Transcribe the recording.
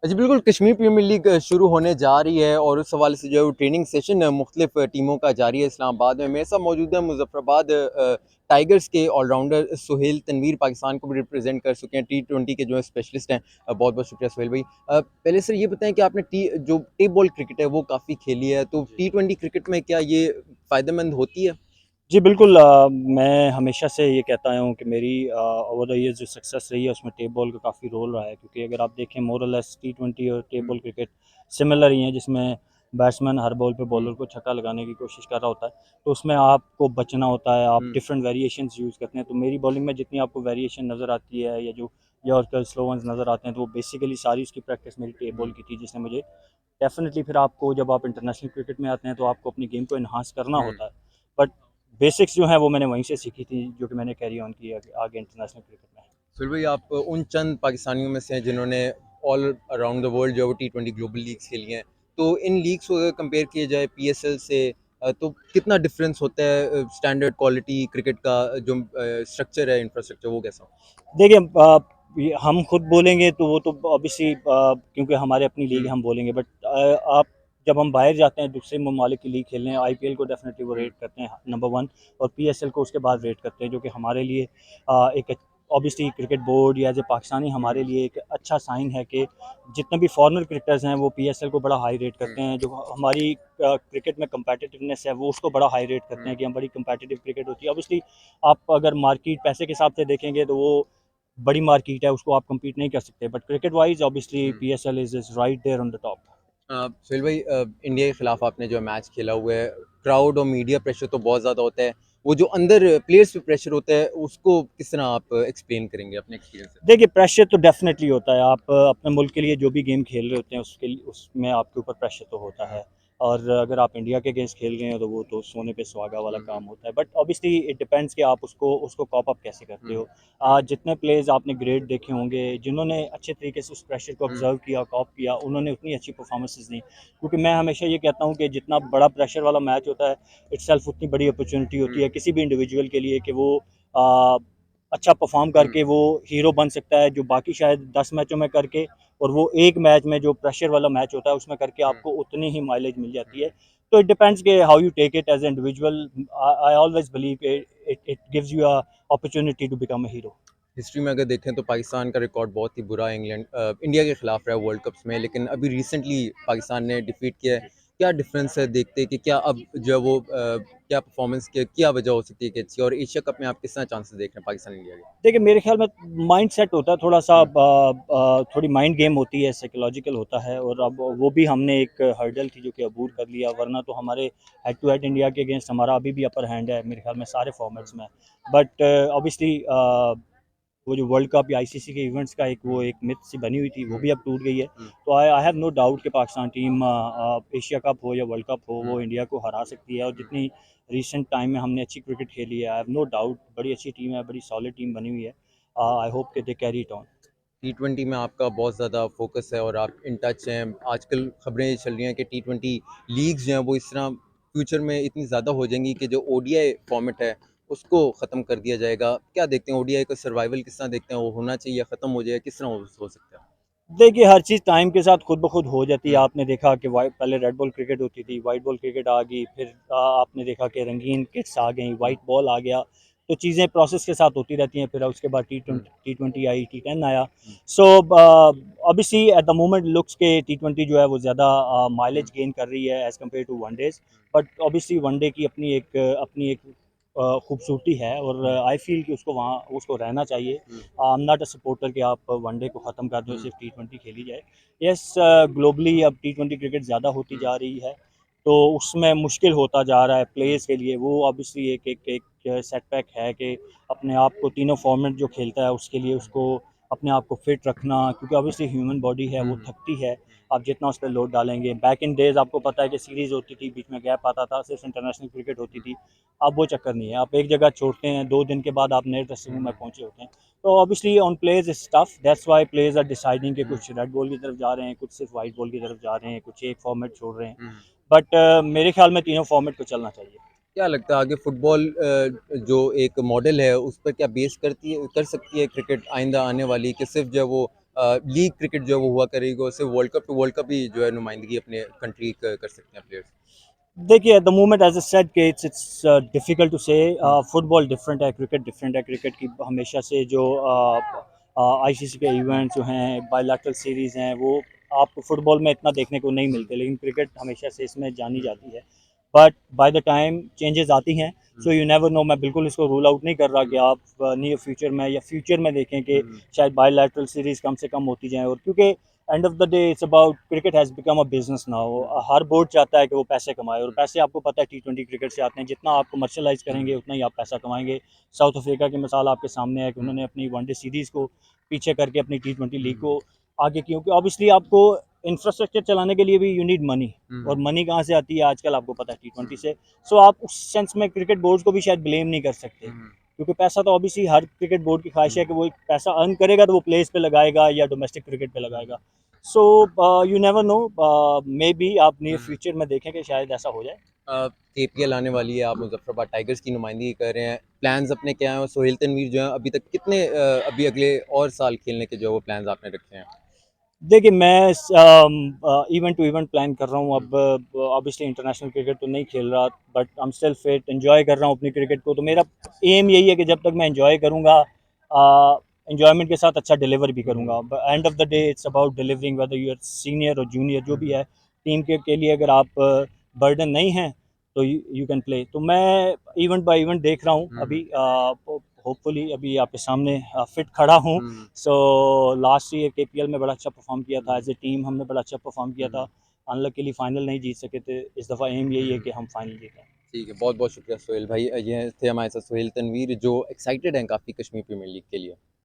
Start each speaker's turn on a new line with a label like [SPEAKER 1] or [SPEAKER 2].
[SPEAKER 1] जी बिल्कुल, Kashmir premiere league शुरू होने जा रही है और उस हवाले से जो है वो ट्रेनिंग सेशन मुख्तलिफ टीमों का जारी है इस्लामाबाद में। मेरे साथ मौजूद है मुज़फ़्फ़राबाद टाइगर्स के ऑलराउंडर सुहेल तनवीर, पाकिस्तान को भी रिप्रेज़ेंट कर चुके हैं, टी20 के जो है स्पेशलिस्ट हैं। बहुत-बहुत शुक्रिया सुहेल भाई। पहले सर ये बताएँ कि आपने जो टेप बॉल क्रिकेट है वो काफ़ी खेली है, तो
[SPEAKER 2] जी।
[SPEAKER 1] टी20 क्रिकेट में क्या ये फ़ायदेमंद होती है?
[SPEAKER 2] जी, बिल्कुल मैं हमेशा से ये कहता आया हूँ कि मेरी ओवर द ईयर्स जो सक्सेस रही है उसमें टेप बॉल का काफ़ी रोल रहा है, क्योंकि अगर आप देखें मोर और लेस टी20 और टेप
[SPEAKER 1] हुँ,
[SPEAKER 2] बॉल क्रिकेट सिमिलर ही हैं, जिसमें बैट्समैन हर बॉल पे बॉलर को छक्का लगाने की कोशिश कर रहा होता है। तो उसमें आपको बचना होता है, आप
[SPEAKER 1] हुँ,
[SPEAKER 2] डिफरेंट वेरिएशंस यूज़ करते हैं। तो मेरी बॉलिंग में जितनी आपको वेरिएशन नज़र आती है या जो यॉर्कर स्लो वन्स नज़र आते हैं, तो वो बेसिकली सारी उसकी प्रैक्टिस मेरी टेप बॉल
[SPEAKER 1] हुँ,
[SPEAKER 2] की थी, जिसने मुझे डेफ़िनेटली फिर आपको जब आप इंटरनेशनल क्रिकेट में आते हैं तो आपको अपनी गेम को एनहांस करना
[SPEAKER 1] हुँ।
[SPEAKER 2] होता है। बट बेसिक्स जो हैं वो मैंने वहीं से सीखी थी, जो कि मैंने कैरी ऑन की आगे इंटरनेशनल क्रिकेट में।
[SPEAKER 1] फिर भाई आप उन चंद पाकिस्तानियों में से हैं जिन्होंने ऑल अराउंड द वर्ल्ड जो है वो टी20 ग्लोबल लीग्स खेली हैं। तो इन लीग्स को अगर कंपेयर किया जाए पीएसएल से तो कितना डिफरेंस होता है स्टैंडर्ड क्वालिटी क्रिकेट का जो स्ट्रक्चर है इंफ्रास्ट्रक्चर वो कैसा?
[SPEAKER 2] देखिए ये हम खुद बोलेंगे तो वो तो ऑब्वियसली क्योंकि हमारे अपनी लीग है
[SPEAKER 1] हुँ,
[SPEAKER 2] हम बोलेंगे, बट आप जब हम बाहर जाते हैं दूसरे ममालिक की लीग खेलने, आईपीएल को डेफ़िनेटली वो
[SPEAKER 1] हुँ,
[SPEAKER 2] रेट करते हैं नंबर 1 और पीएसएल को उसके बाद रेट करते हैं, जो कि हमारे लिए एक ऑब्वियसली क्रिकेट बोर्ड या एज़ ए पाकिस्तानी हमारे
[SPEAKER 1] हुँ,
[SPEAKER 2] लिए एक अच्छा साइन है कि जितने भी फॉरेनर क्रिकेटर्स हैं वो पीएसएल को बड़ा हाई रेट
[SPEAKER 1] हुँ,
[SPEAKER 2] करते हैं। जो हमारी क्रिकेट में कम्पेटिटिवनेस है वो उसको बड़ा हाई रेट करते
[SPEAKER 1] हुँ,
[SPEAKER 2] हैं कि हम बड़ी कम्पेटिटिव क्रिकेट होती है। ऑब्वियसली आप अगर मार्केट पैसे के हिसाब से देखेंगे तो वो बड़ी मार्केट है, उसको आप कम्पीट नहीं कर सकते, बट क्रिकेट वाइज ऑब्वियसली
[SPEAKER 1] हुँ।
[SPEAKER 2] PSL is right there on the top.
[SPEAKER 1] Suhail भाई इंडिया के खिलाफ आपने जो मैच खेला हुआ है, क्राउड और मीडिया प्रेशर तो बहुत ज़्यादा होता है। वो जो अंदर प्लेयर्स पे प्रेशर होता है उसको किस तरह आप एक्सप्लेन करेंगे अपने एक्सपीरियंस से?
[SPEAKER 2] देखिए, प्रेशर तो डेफिनेटली होता है। आप अपने मुल्क के लिए जो भी गेम खेल रहे होते हैं उसके लिए उसमें आपके ऊपर प्रेशर तो होता
[SPEAKER 1] हुँ,
[SPEAKER 2] है। और अगर आप इंडिया के अगेंस्ट खेल रहे हैं तो वो तो सोने पे सुहागा वाला
[SPEAKER 1] हुँ,
[SPEAKER 2] काम होता है, बट ऑब्वियसली इट डिपेंड्स कि आप उसको उसको कॉप अप कैसे करते
[SPEAKER 1] हुँ,
[SPEAKER 2] हो। जितने प्लेयर्स आपने ग्रेट देखे होंगे जिन्होंने अच्छे तरीके से उस प्रेशर को
[SPEAKER 1] हुँ,
[SPEAKER 2] ऑब्जर्व किया, कॉप किया, उन्होंने उतनी अच्छी परफॉर्मेंसेज दी। क्योंकि मैं हमेशा ये कहता हूँ कि जितना बड़ा प्रेशर वाला मैच होता है इट्सेल्फ उतनी बड़ी अपॉर्चुनिटी होती
[SPEAKER 1] हुँ,
[SPEAKER 2] है किसी भी इंडिविजुअल के लिए कि वो आ, अच्छा परफॉर्म
[SPEAKER 1] हुँ,
[SPEAKER 2] करके वो हीरो बन सकता है, जो बाकी शायद 10 मैचों में करके और वो एक मैच में जो प्रेशर वाला मैच होता है उसमें करके
[SPEAKER 1] हुँ,
[SPEAKER 2] आपको उतनी ही माइलेज मिल जाती है।
[SPEAKER 1] हुँ।
[SPEAKER 2] तो इट डिपेंड्स के how you take it as an individual. I always believe it it gives you a opportunity to become a hero.
[SPEAKER 1] History में अगर देखें तो पाकिस्तान का रिकॉर्ड बहुत ही बुरा है इंडिया के खिलाफ रहा है वर्ल्ड कप्स में, लेकिन अभी रिसेंटली पाकिस्तान ने डिफीट किया है। क्या डिफरेंस है देखते हैं कि क्या अब जो है वो क्या परफॉर्मेंस क्या वजह हो सकती है कि अच्छी, और एशिया कप में आप किस तरह चांसेस देख रहे हैं पाकिस्तान इंडिया के?
[SPEAKER 2] देखिए, मेरे ख़्याल में माइंड सेट होता है थोड़ा-सा,
[SPEAKER 1] हुँ,
[SPEAKER 2] थोड़ी माइंड गेम होती है, साइकोलॉजिकल होता है, और अब वो भी हमने एक हर्डल थी जो कि अबूर कर लिया, वरना तो हमारे हेड टू हेड इंडिया के अगेंस्ट हमारा अभी भी अपर हैंड है मेरे ख़्याल में सारे
[SPEAKER 1] हुँ,
[SPEAKER 2] फॉर्मेट्स में। बट ऑब्वियसली वो जो वर्ल्ड कप या आईसीसी के इवेंट्स का
[SPEAKER 1] हुँ,
[SPEAKER 2] एक मिथ सी बनी हुई थी, वो
[SPEAKER 1] हुँ,
[SPEAKER 2] भी अब टूट गई है।
[SPEAKER 1] हुँ,
[SPEAKER 2] तो आई आई हैव नो डाउट कि पाकिस्तान टीम एशिया कप हो या वर्ल्ड कप हो,
[SPEAKER 1] हुँ,
[SPEAKER 2] वो इंडिया को हरा सकती है, और
[SPEAKER 1] हुँ,
[SPEAKER 2] जितनी रिसेंट टाइम में हमने अच्छी क्रिकेट खेली है, आई हैव नो डाउट बड़ी अच्छी टीम है, बड़ी सॉलिड टीम बनी हुई है। आई होप कि दे कैरी इट ऑन।
[SPEAKER 1] टी20 में आपका बहुत ज़्यादा फ़ोकस है और आप इन टच हैं। आजकल खबरें ये चल रही हैं कि टी20 लीग्स जो हैं वो इस तरह फ्यूचर में इतनी ज़्यादा हो जाएँगी कि जो ओडीआई फॉर्मेट है उसको ख़त्म कर दिया जाएगा। क्या देखते हैं ओडीआई का सर्वाइवल किस तरह देखते हैं? वो होना चाहिए, ख़त्म हो जाए, किस तरह हो सकता है?
[SPEAKER 2] देखिए, हर चीज़ टाइम के साथ खुद ब खुद हो जाती है।
[SPEAKER 1] हुँ,
[SPEAKER 2] आपने देखा कि वाइट पहले रेड बॉल क्रिकेट होती थी, वाइट बॉल क्रिकेट आ गई, फिर आपने देखा कि रंगीन किट्स आ गई,
[SPEAKER 1] हुँ,
[SPEAKER 2] वाइट बॉल आ गया। तो चीज़ें प्रोसेस के साथ होती रहती हैं, फिर उसके बाद
[SPEAKER 1] हुँ,
[SPEAKER 2] टी20 आई, टी10 आया।
[SPEAKER 1] Hmm,
[SPEAKER 2] so obviously at the moment looks के टी20 जो है वो ज़्यादा
[SPEAKER 1] हुँ,
[SPEAKER 2] माइलेज गेन कर रही है as compare to one days. But obviously one day की अपनी एक खूबसूरती है, और
[SPEAKER 1] हुँ,
[SPEAKER 2] आई फ़ील कि उसको वहाँ उसको रहना चाहिए।
[SPEAKER 1] Hmm,
[SPEAKER 2] I am not a supporter कि आप वनडे को ख़त्म कर दें और
[SPEAKER 1] हुँ,
[SPEAKER 2] सिर्फ टी20 खेली जाए। यस, ग्लोबली अब टी20 क्रिकेट ज़्यादा होती
[SPEAKER 1] हुँ,
[SPEAKER 2] जा रही है, तो उसमें मुश्किल होता जा रहा है
[SPEAKER 1] हुँ,
[SPEAKER 2] प्लेयर्स के लिए। वो ऑब्वियसली एक सेटबैक है कि अपने आप को तीनों फॉर्मेट जो खेलता है उसके लिए उसको अपने आप को फिट रखना, क्योंकि ऑब्वियसली ह्यूमन बॉडी है
[SPEAKER 1] हुँ,
[SPEAKER 2] वो
[SPEAKER 1] हुँ,
[SPEAKER 2] थकती है। आप जितना उस पे लोड डालेंगे, बैक इन डेज़ आपको पता है कि सीरीज़ होती थी, बीच में गैप आता था, सिर्फ इंटरनेशनल क्रिकेट होती
[SPEAKER 1] हुँ,
[SPEAKER 2] थी। अब वो चक्कर नहीं है, आप एक जगह छोड़ते हैं, 2 दिन के बाद आप नए ड्रेसिंग
[SPEAKER 1] हुँ,
[SPEAKER 2] रूम में
[SPEAKER 1] हुँ,
[SPEAKER 2] पहुँचे होते हैं। तो obviously on players it's tough, that's why players are deciding कि
[SPEAKER 1] हुँ,
[SPEAKER 2] कुछ रेड बॉल की तरफ जा रहे हैं, कुछ सिर्फ वाइट बॉल की तरफ जा रहे हैं, कुछ एक फॉर्मेट छोड़ रहे हैं।
[SPEAKER 1] हुँ।
[SPEAKER 2] बट मेरे ख्याल में तीनों फॉर्मेट को चलना चाहिए।
[SPEAKER 1] क्या लगता है आगे फुटबॉल जो एक मॉडल है उस पर क्या बेस कर सकती है क्रिकेट आइंदा आने वाली, कि सिर्फ जो है वो लीग क्रिकेट जो है वो हुआ करेगी, उससे world cup to world cup भी जो है नुमाइंदगी अपने कंट्री कर सकते हैं प्लेयर्स?
[SPEAKER 2] देखिए at the moment as a said कि it's difficult to say. Football different है, क्रिकेट डिफरेंट है। क्रिकेट की हमेशा से जो आईसीसी के इवेंट्स जो हैं, बायलैटरल सीरीज़ हैं, वो आपको फुटबॉल में इतना देखने को नहीं मिलते, लेकिन क्रिकेट हमेशा से इसमें जानी जाती है। But by the time changes आती हैं, सो यू नेवर नो। मैं बिल्कुल इसको रूल आउट नहीं कर रहा कि आप नियर फ्यूचर में या फ्यूचर में देखें कि शायद बायलैटरल सीरीज़ कम से कम होती जाएँ। और क्योंकि and of the day it's about cricket has become a business now. Her board चाहता है कि वो पैसे कमाए, और पैसे आपको पता है टी20 क्रिकेट से आते हैं। जितना आप कमर्शलाइज करेंगे उतना ही आप पैसा कमाएंगे। साउथ अफ्रीका की मिसाल आपके सामने है कि उन्होंने अपनी वनडे सीरीज़ को पीछे करके अपनी टी20 लीग को आगे, क्योंकि ऑब्वियसली आपको इंफ्रास्ट्रक्चर चलाने के लिए भी यू नीड मनी, और मनी कहाँ से आती है आजकल आपको पता है टी20 से। सो आप उस सेंस में क्रिकेट बोर्ड को भी शायद ब्लेम नहीं कर सकते, क्योंकि पैसा तो ऑब्वियसली हर क्रिकेट बोर्ड की ख्वाहिश है कि वो पैसा अर्न करेगा तो वो प्लेस पे लगाएगा या डोमेस्टिक क्रिकेट पे लगाएगा। So you never know, may be आप नियर फ्यूचर में देखें कि शायद ऐसा हो जाए।
[SPEAKER 1] केपीएल आने वाली है, आप मुजफ्फराबाद टाइगर्स की नुमाइंदगी कर रहे हैं, प्लान्स अपने क्या हैं? और सोहेल तनवीर जो है अभी तक कितने अभी अगले और साल खेलने के जो है वो प्लान्स आपने रखे हैं?
[SPEAKER 2] देखिए मैं इवेंट टू इवेंट प्लान कर रहा हूँ। अब ऑब्वियसली इंटरनेशनल क्रिकेट तो नहीं खेल रहा, but I am still fit, enjoy कर रहा हूँ अपनी क्रिकेट को। तो मेरा एम यही है कि जब तक मैं एंजॉय करूँगा, एंजॉयमेंट के साथ अच्छा डिलीवर भी करूँगा। End of the day it's about delivering, whether you are senior और जूनियर जो भी है। टीम के लिए अगर आप बर्डन नहीं हैं तो यू कैन प्ले। तो मैं इवेंट बाय इवेंट देख रहा हूँ अभी। होपफुली अभी आपके सामने फिट खड़ा हूँ। सो लास्ट ईयर केपीएल में बड़ा अच्छा परफॉर्म किया था, एज ए टीम हमने बड़ा अच्छा परफॉर्म किया था। अनलकीली फाइनल नहीं जीत सके थे, इस दफ़ा एम यही है कि हम फाइनल जीतें।
[SPEAKER 1] ठीक है, बहुत बहुत शुक्रिया सोहेल भाई। ये थे हमारे साथ सोहेल तनवीर जो एक्साइटेड हैं काफ़ी कश्मीर प्रीमियर लीग के लिए।